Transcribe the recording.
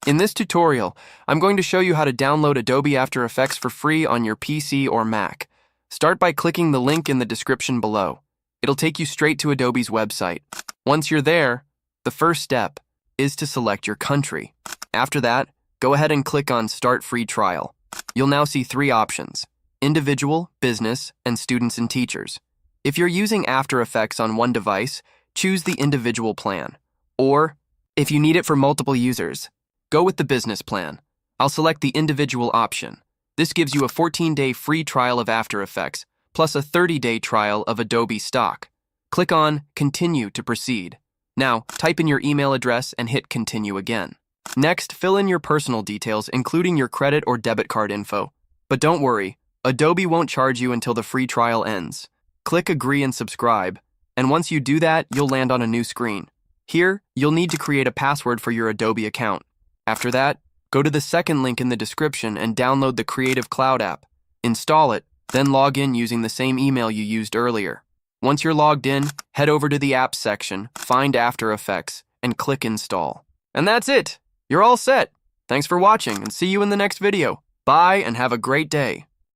In this tutorial, I'm going to show you how to download Adobe After Effects for free on your PC or Mac. Start by clicking the link in the description below. It'll take you straight to Adobe's website. Once you're there, the first step is to select your country. After that, go ahead and click on Start Free Trial. You'll now see three options: individual, business, and students and teachers. If you're using After Effects on one device, choose the individual plan. Or, if you need it for multiple users, go with the business plan. I'll select the individual option. This gives you a 14-day free trial of After Effects, plus a 30-day trial of Adobe stock. Click on Continue to proceed. Now, type in your email address and hit Continue again. Next, fill in your personal details, including your credit or debit card info. But don't worry, Adobe won't charge you until the free trial ends. Click Agree and Subscribe, and once you do that, you'll land on a new screen. Here, you'll need to create a password for your Adobe account. After that, go to the second link in the description and download the Creative Cloud app. Install it, then log in using the same email you used earlier. Once you're logged in, head over to the Apps section, find After Effects, and click Install. And that's it! You're all set! Thanks for watching, and see you in the next video. Bye, and have a great day.